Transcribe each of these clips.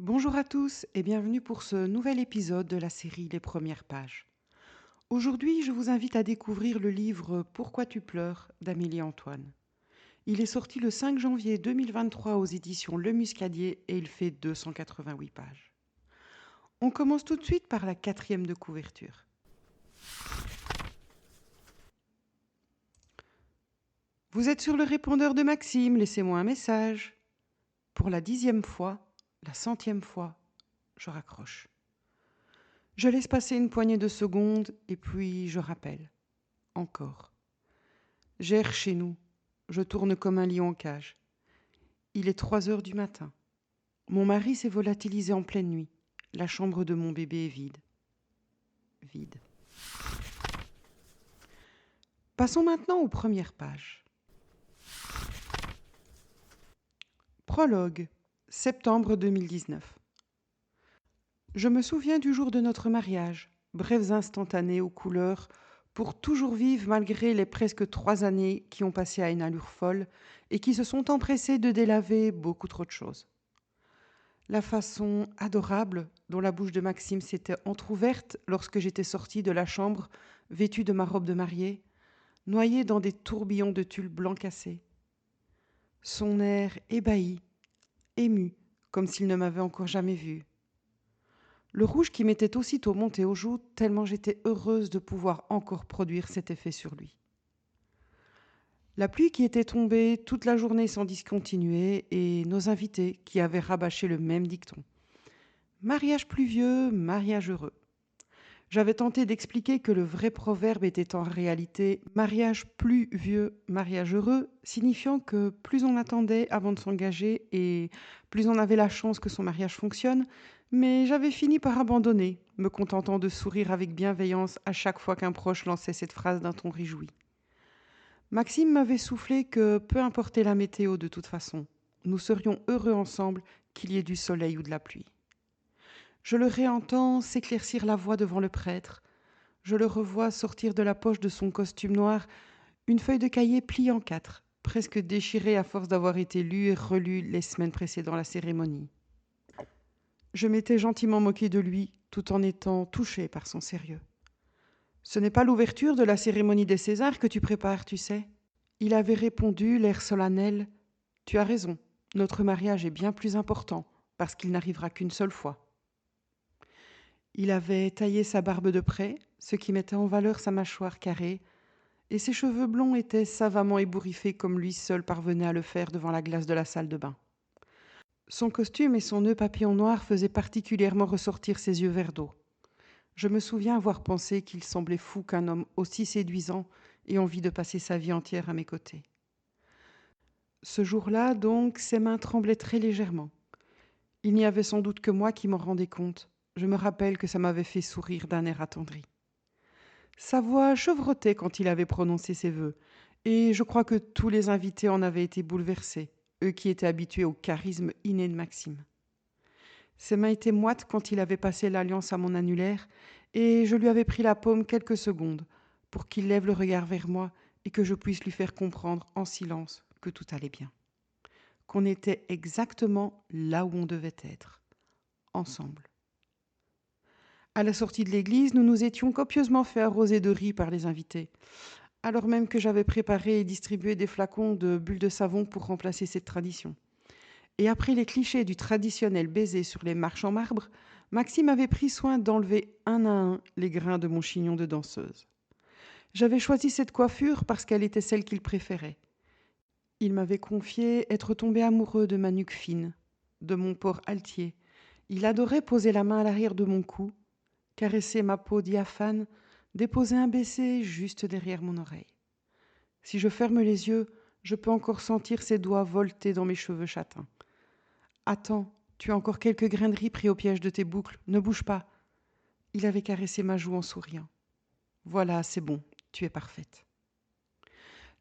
Bonjour à tous et bienvenue pour ce nouvel épisode de la série Les Premières Pages. Aujourd'hui, je vous invite à découvrir le livre Pourquoi tu pleures d'Amélie Antoine. Il est sorti le 5 janvier 2023 aux éditions Le Muscadier et il fait 288 pages. On commence tout de suite par la quatrième de couverture. Vous êtes sur le répondeur de Maxime, laissez-moi un message. Pour la 10e fois, la 100e fois, je raccroche. Je laisse passer une poignée de secondes et puis je rappelle. Encore. J'erre chez nous. Je tourne comme un lion en cage. Il est 3 heures du matin. Mon mari s'est volatilisé en pleine nuit. La chambre de mon bébé est vide. Vide. Passons maintenant aux premières pages. Prologue. Septembre 2019. Je me souviens du jour de notre mariage. Brefs instantanés aux couleurs, pour toujours vivre malgré les presque 3 années qui ont passé à une allure folle et qui se sont empressées de délaver beaucoup trop de choses. La façon adorable dont la bouche de Maxime s'était entr'ouverte lorsque j'étais sortie de la chambre, vêtue de ma robe de mariée, noyée dans des tourbillons de tulle blanc cassé. Son air ébahi, ému, comme s'il ne m'avait encore jamais vue. Le rouge qui m'était aussitôt monté aux joues, tellement j'étais heureuse de pouvoir encore produire cet effet sur lui. La pluie qui était tombée toute la journée sans discontinuer et nos invités qui avaient rabâché le même dicton. Mariage pluvieux, mariage heureux. J'avais tenté d'expliquer que le vrai proverbe était en réalité mariage plus vieux, mariage heureux, signifiant que plus on attendait avant de s'engager et plus on avait la chance que son mariage fonctionne, mais j'avais fini par abandonner, me contentant de sourire avec bienveillance à chaque fois qu'un proche lançait cette phrase d'un ton réjoui. Maxime m'avait soufflé que peu importait la météo de toute façon, nous serions heureux ensemble qu'il y ait du soleil ou de la pluie. Je le réentends s'éclaircir la voix devant le prêtre. Je le revois sortir de la poche de son costume noir une feuille de cahier pliée en 4, presque déchirée à force d'avoir été lue et relue les semaines précédant la cérémonie. Je m'étais gentiment moquée de lui, tout en étant touchée par son sérieux. Ce n'est pas l'ouverture de la cérémonie des Césars que tu prépares, tu sais. Il avait répondu, l'air solennel. Tu as raison, notre mariage est bien plus important, parce qu'il n'arrivera qu'une seule fois. Il avait taillé sa barbe de près, ce qui mettait en valeur sa mâchoire carrée, et ses cheveux blonds étaient savamment ébouriffés comme lui seul parvenait à le faire devant la glace de la salle de bain. Son costume et son nœud papillon noir faisaient particulièrement ressortir ses yeux verts d'eau. Je me souviens avoir pensé qu'il semblait fou qu'un homme aussi séduisant ait envie de passer sa vie entière à mes côtés. Ce jour-là, donc, ses mains tremblaient très légèrement. Il n'y avait sans doute que moi qui m'en rendais compte. Je me rappelle que ça m'avait fait sourire d'un air attendri. Sa voix chevrotait quand il avait prononcé ses vœux, et je crois que tous les invités en avaient été bouleversés, eux qui étaient habitués au charisme inné de Maxime. Ses mains étaient moites quand il avait passé l'alliance à mon annulaire, et je lui avais pris la paume quelques secondes pour qu'il lève le regard vers moi et que je puisse lui faire comprendre en silence que tout allait bien, qu'on était exactement là où on devait être, ensemble. À la sortie de l'église, nous nous étions copieusement fait arroser de riz par les invités, alors même que j'avais préparé et distribué des flacons de bulles de savon pour remplacer cette tradition. Et après les clichés du traditionnel baiser sur les marches en marbre, Maxime avait pris soin d'enlever un à un les grains de mon chignon de danseuse. J'avais choisi cette coiffure parce qu'elle était celle qu'il préférait. Il m'avait confié être tombé amoureux de ma nuque fine, de mon port altier. Il adorait poser la main à l'arrière de mon cou, caresser ma peau diaphane, déposer un baiser juste derrière mon oreille. Si je ferme les yeux, je peux encore sentir ses doigts volter dans mes cheveux châtains. Attends, tu as encore quelques grains de riz pris au piège de tes boucles, ne bouge pas. Il avait caressé ma joue en souriant. Voilà, c'est bon, tu es parfaite.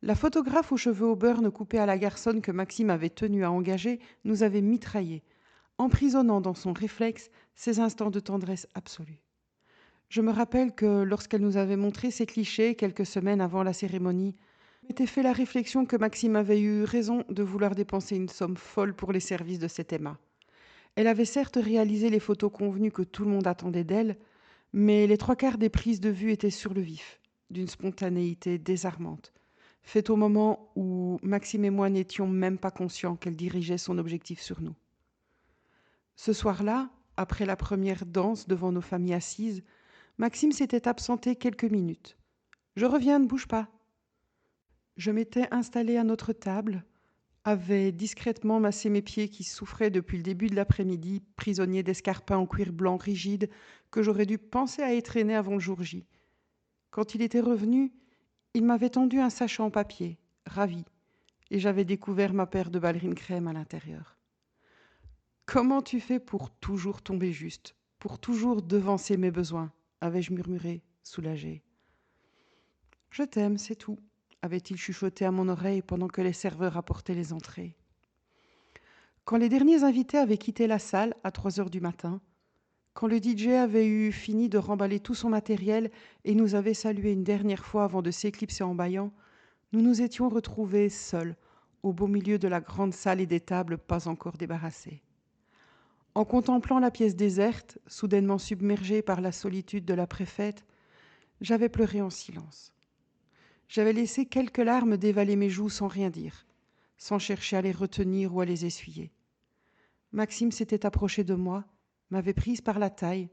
La photographe aux cheveux au beurre coupés à la garçonne que Maxime avait tenu à engager nous avait mitraillés, emprisonnant dans son réflexe ces instants de tendresse absolue. Je me rappelle que lorsqu'elle nous avait montré ces clichés quelques semaines avant la cérémonie, je m'étais fait la réflexion que Maxime avait eu raison de vouloir dépenser une somme folle pour les services de cet Emma. Elle avait certes réalisé les photos convenues que tout le monde attendait d'elle, mais les 3/4 des prises de vue étaient sur le vif, d'une spontanéité désarmante, faite au moment où Maxime et moi n'étions même pas conscients qu'elle dirigeait son objectif sur nous. Ce soir-là, après la première danse devant nos familles assises, Maxime s'était absenté quelques minutes. « Je reviens, ne bouge pas !» Je m'étais installée à notre table, avait discrètement massé mes pieds qui souffraient depuis le début de l'après-midi, prisonniers d'escarpins en cuir blanc rigide que j'aurais dû penser à étrenner avant le jour J. Quand il était revenu, il m'avait tendu un sachet en papier, ravi, et j'avais découvert ma paire de ballerines crème à l'intérieur. « Comment tu fais pour toujours tomber juste, pour toujours devancer mes besoins ?» avais-je murmuré, soulagée. « Je t'aime, c'est tout », avait-il chuchoté à mon oreille pendant que les serveurs apportaient les entrées. Quand les derniers invités avaient quitté la salle à 3 heures du matin, quand le DJ avait eu fini de remballer tout son matériel et nous avait salués une dernière fois avant de s'éclipser en bâillant, nous nous étions retrouvés seuls, au beau milieu de la grande salle et des tables pas encore débarrassées. En contemplant la pièce déserte, soudainement submergée par la solitude de la préfète, j'avais pleuré en silence. J'avais laissé quelques larmes dévaler mes joues sans rien dire, sans chercher à les retenir ou à les essuyer. Maxime s'était approché de moi, m'avait prise par la taille,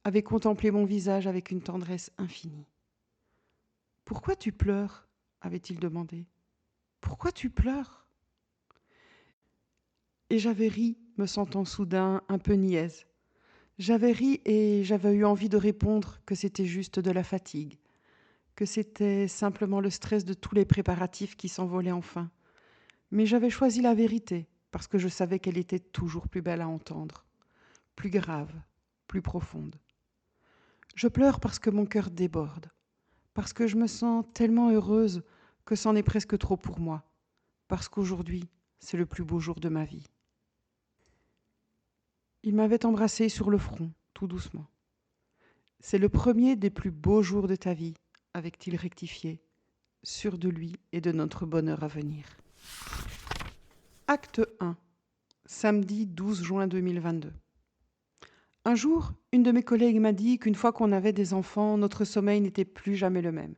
avait contemplé mon visage avec une tendresse infinie. « Pourquoi tu pleures ?» avait-il demandé. « Pourquoi tu pleures ?» Et j'avais ri, me sentant soudain un peu niaise. J'avais ri et j'avais eu envie de répondre que c'était juste de la fatigue, que c'était simplement le stress de tous les préparatifs qui s'envolaient enfin. Mais j'avais choisi la vérité, parce que je savais qu'elle était toujours plus belle à entendre, plus grave, plus profonde. Je pleure parce que mon cœur déborde, parce que je me sens tellement heureuse que c'en est presque trop pour moi, parce qu'aujourd'hui, c'est le plus beau jour de ma vie. Il m'avait embrassée sur le front, tout doucement. « C'est le premier des plus beaux jours de ta vie », avait-il rectifié, sûr de lui et de notre bonheur à venir. Acte 1. Samedi 12 juin 2022. Un jour, une de mes collègues m'a dit qu'une fois qu'on avait des enfants, notre sommeil n'était plus jamais le même.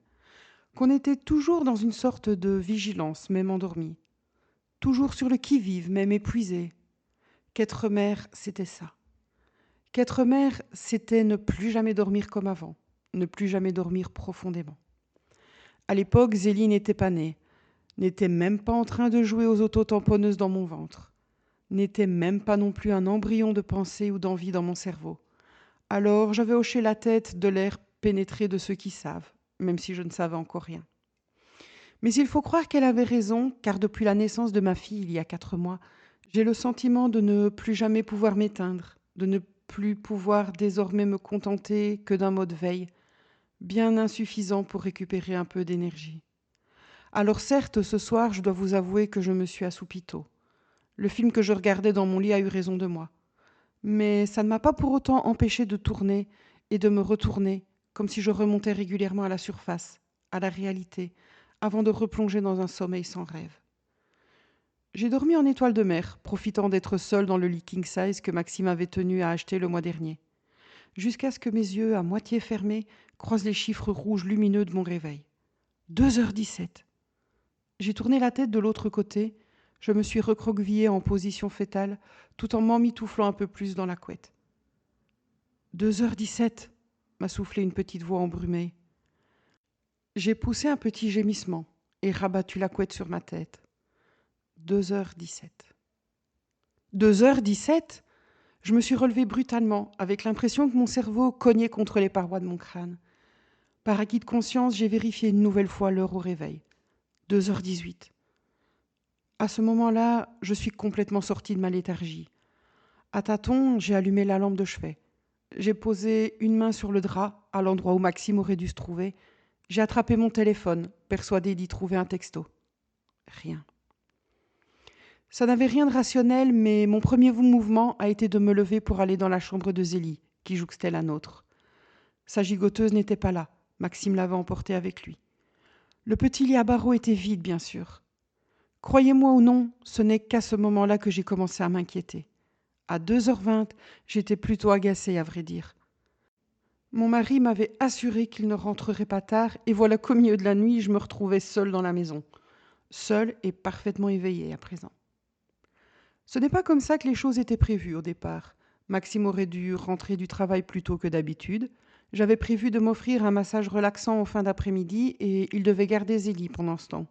Qu'on était toujours dans une sorte de vigilance, même endormi. Toujours sur le qui-vive, même épuisé. Qu'être mère, c'était ça. Qu'être mère, c'était ne plus jamais dormir comme avant, ne plus jamais dormir profondément. À l'époque, Zélie n'était pas née, n'était même pas en train de jouer aux autotamponneuses dans mon ventre, n'était même pas non plus un embryon de pensée ou d'envie dans mon cerveau. Alors j'avais hoché la tête de l'air pénétré de ceux qui savent, même si je ne savais encore rien. Mais il faut croire qu'elle avait raison, car depuis la naissance de ma fille, il y a 4 mois, j'ai le sentiment de ne plus jamais pouvoir m'éteindre, de ne plus pouvoir désormais me contenter que d'un mode veille, bien insuffisant pour récupérer un peu d'énergie. Alors certes, ce soir, je dois vous avouer que je me suis assoupie tôt. Le film que je regardais dans mon lit a eu raison de moi. Mais ça ne m'a pas pour autant empêché de tourner et de me retourner, comme si je remontais régulièrement à la surface, à la réalité, avant de replonger dans un sommeil sans rêve. J'ai dormi en étoile de mer, profitant d'être seule dans le lit king size que Maxime avait tenu à acheter le mois dernier, jusqu'à ce que mes yeux, à moitié fermés, croisent les chiffres rouges lumineux de mon réveil. 2h17. J'ai tourné la tête de l'autre côté, je me suis recroquevillée en position fétale, tout en m'emmitouflant un peu plus dans la couette. 2h17, m'a soufflé une petite voix embrumée. J'ai poussé un petit gémissement et rabattu la couette sur ma tête. 2h17. 2h17 ? Je me suis relevée brutalement, avec l'impression que mon cerveau cognait contre les parois de mon crâne. Par acquis de conscience, j'ai vérifié une nouvelle fois l'heure au réveil. 2h18. À ce moment-là, je suis complètement sortie de ma léthargie. À tâtons, j'ai allumé la lampe de chevet. J'ai posé une main sur le drap, à l'endroit où Maxime aurait dû se trouver. J'ai attrapé mon téléphone, persuadée d'y trouver un texto. Rien. Ça n'avait rien de rationnel, mais mon premier mouvement a été de me lever pour aller dans la chambre de Zélie, qui jouxtait la nôtre. Sa gigoteuse n'était pas là. Maxime l'avait emportée avec lui. Le petit lit à barreaux était vide, bien sûr. Croyez-moi ou non, ce n'est qu'à ce moment-là que j'ai commencé à m'inquiéter, À 2h20, j'étais plutôt agacée, à vrai dire. Mon mari m'avait assuré qu'il ne rentrerait pas tard, et voilà qu'au milieu de la nuit, je me retrouvais seule dans la maison. Seule et parfaitement éveillée à présent. Ce n'est pas comme ça que les choses étaient prévues au départ. Maxime aurait dû rentrer du travail plus tôt que d'habitude. J'avais prévu de m'offrir un massage relaxant en fin d'après-midi et il devait garder Zélie pendant ce temps.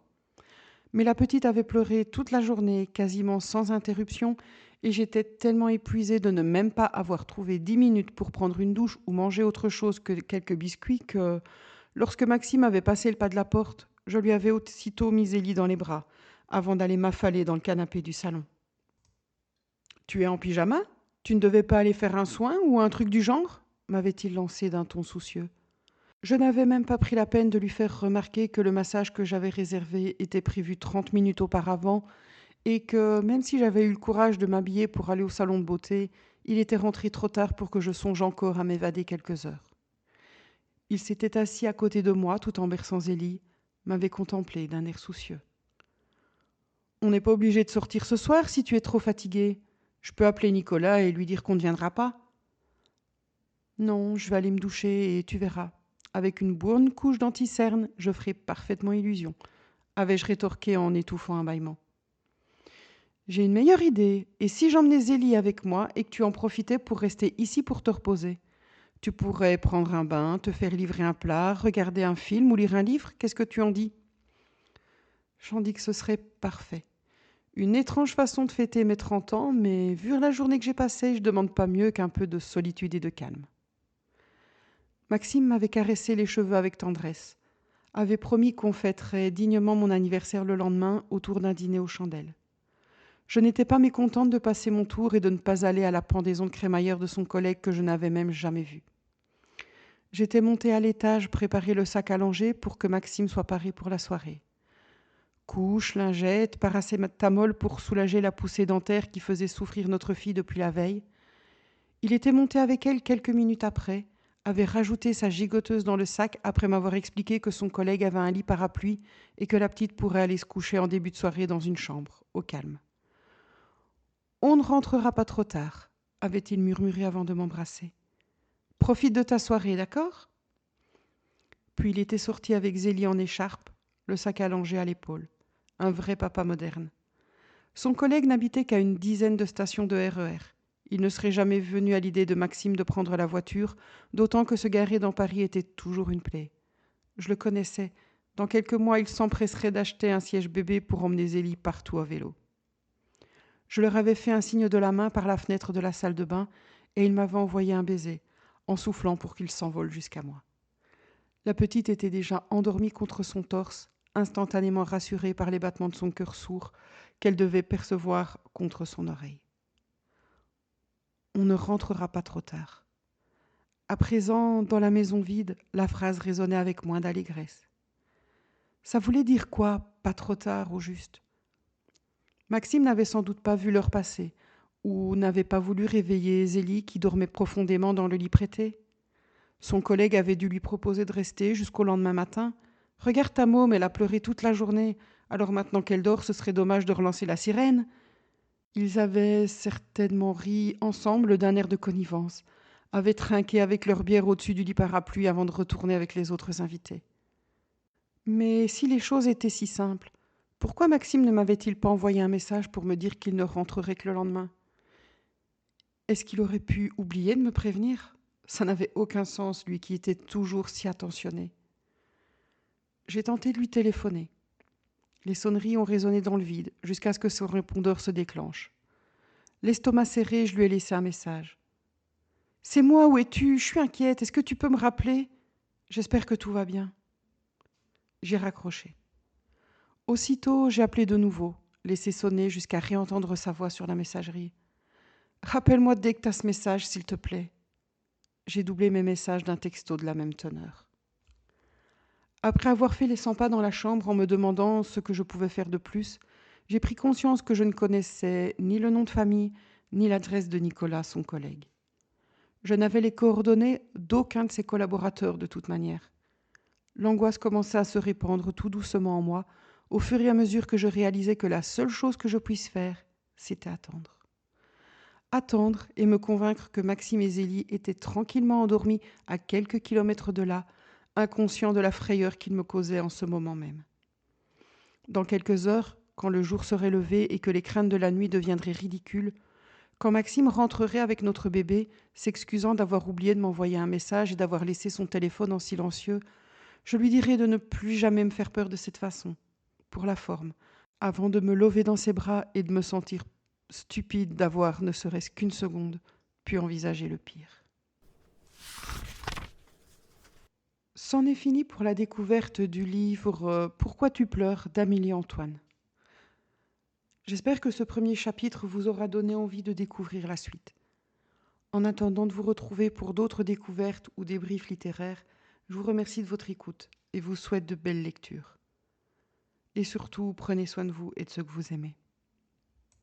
Mais la petite avait pleuré toute la journée, quasiment sans interruption, et j'étais tellement épuisée de ne même pas avoir trouvé 10 minutes pour prendre une douche ou manger autre chose que quelques biscuits que, lorsque Maxime avait passé le pas de la porte, je lui avais aussitôt mis Zélie dans les bras, avant d'aller m'affaler dans le canapé du salon. Tu es en pyjama? Tu ne devais pas aller faire un soin ou un truc du genre? M'avait-il lancé d'un ton soucieux. Je n'avais même pas pris la peine de lui faire remarquer que le massage que j'avais réservé était prévu 30 minutes auparavant et que, même si j'avais eu le courage de m'habiller pour aller au salon de beauté, il était rentré trop tard pour que je songe encore à m'évader quelques heures. Il s'était assis à côté de moi tout en berçant Zélie, m'avait contemplé d'un air soucieux. On n'est pas obligé de sortir ce soir si tu es trop fatigué. Je peux appeler Nicolas et lui dire qu'on ne viendra pas. Non, je vais aller me doucher et tu verras. Avec une bonne couche d'anti-cerne, je ferai parfaitement illusion, avais-je rétorqué en étouffant un bâillement. J'ai une meilleure idée. Et si j'emmenais Zélie avec moi et que tu en profitais pour rester ici pour te reposer? Tu pourrais prendre un bain, te faire livrer un plat, regarder un film ou lire un livre. Qu'est-ce que tu en dis? J'en dis que ce serait parfait. Une étrange façon de fêter mes 30 ans, mais vu la journée que j'ai passée, je demande pas mieux qu'un peu de solitude et de calme. Maxime m'avait caressé les cheveux avec tendresse, avait promis qu'on fêterait dignement mon anniversaire le lendemain autour d'un dîner aux chandelles. Je n'étais pas mécontente de passer mon tour et de ne pas aller à la pendaison de crémaillère de son collègue que je n'avais même jamais vu. J'étais montée à l'étage préparer le sac à langer pour que Maxime soit paré pour la soirée. Couches, lingettes, paracétamol pour soulager la poussée dentaire qui faisait souffrir notre fille depuis la veille. Il était monté avec elle quelques minutes après, avait rajouté sa gigoteuse dans le sac après m'avoir expliqué que son collègue avait un lit parapluie et que la petite pourrait aller se coucher en début de soirée dans une chambre, au calme. On ne rentrera pas trop tard, avait-il murmuré avant de m'embrasser. Profite de ta soirée, d'accord? Puis il était sorti avec Zélie en écharpe, le sac allongé à l'épaule. Un vrai papa moderne. Son collègue n'habitait qu'à une dizaine de stations de RER. Il ne serait jamais venu à l'idée de Maxime de prendre la voiture, d'autant que se garer dans Paris était toujours une plaie. Je le connaissais. Dans quelques mois, il s'empresserait d'acheter un siège bébé pour emmener Zélie partout à vélo. Je leur avais fait un signe de la main par la fenêtre de la salle de bain et il m'avait envoyé un baiser, en soufflant pour qu'il s'envole jusqu'à moi. La petite était déjà endormie contre son torse, instantanément rassurée par les battements de son cœur sourd qu'elle devait percevoir contre son oreille. On ne rentrera pas trop tard. À présent, dans la maison vide, la phrase résonnait avec moins d'allégresse. Ça voulait dire quoi, pas trop tard au juste? Maxime n'avait sans doute pas vu l'heure passer, ou n'avait pas voulu réveiller Zélie qui dormait profondément dans le lit prêté. Son collègue avait dû lui proposer de rester jusqu'au lendemain matin. Regarde ta môme, elle a pleuré toute la journée, alors maintenant qu'elle dort, ce serait dommage de relancer la sirène. Ils avaient certainement ri ensemble d'un air de connivence, avaient trinqué avec leur bière au-dessus du lit parapluie avant de retourner avec les autres invités. Mais si les choses étaient si simples, pourquoi Maxime ne m'avait-il pas envoyé un message pour me dire qu'il ne rentrerait que le lendemain? Est-ce qu'il aurait pu oublier de me prévenir? Ça n'avait aucun sens, lui qui était toujours si attentionné. J'ai tenté de lui téléphoner. Les sonneries ont résonné dans le vide, jusqu'à ce que son répondeur se déclenche. L'estomac serré, je lui ai laissé un message. « C'est moi, où es-tu? Je suis inquiète, est-ce que tu peux me rappeler? J'espère que tout va bien. » J'ai raccroché. Aussitôt, j'ai appelé de nouveau, laissé sonner jusqu'à réentendre sa voix sur la messagerie. « Rappelle-moi dès que t'as ce message, s'il te plaît. » J'ai doublé mes messages d'un texto de la même teneur. Après avoir fait les 100 pas dans la chambre en me demandant ce que je pouvais faire de plus, j'ai pris conscience que je ne connaissais ni le nom de famille, ni l'adresse de Nicolas, son collègue. Je n'avais les coordonnées d'aucun de ses collaborateurs de toute manière. L'angoisse commençait à se répandre tout doucement en moi, au fur et à mesure que je réalisais que la seule chose que je puisse faire, c'était attendre. attendre et me convaincre que Maxime et Zélie étaient tranquillement endormis à quelques kilomètres de là, inconscients de la frayeur qu'ils me causaient en ce moment même. Dans quelques heures, quand le jour serait levé et que les craintes de la nuit deviendraient ridicules, quand Maxime rentrerait avec notre bébé, s'excusant d'avoir oublié de m'envoyer un message et d'avoir laissé son téléphone en silencieux, je lui dirais de ne plus jamais me faire peur de cette façon, pour la forme, avant de me lever dans ses bras et de me sentir stupide d'avoir, ne serait-ce qu'une seconde, pu envisager le pire. C'en est fini pour la découverte du livre Pourquoi tu pleures d'Amélie Antoine. J'espère que ce premier chapitre vous aura donné envie de découvrir la suite. En attendant de vous retrouver pour d'autres découvertes ou débriefs littéraires, je vous remercie de votre écoute et vous souhaite de belles lectures. Et surtout, prenez soin de vous et de ceux que vous aimez.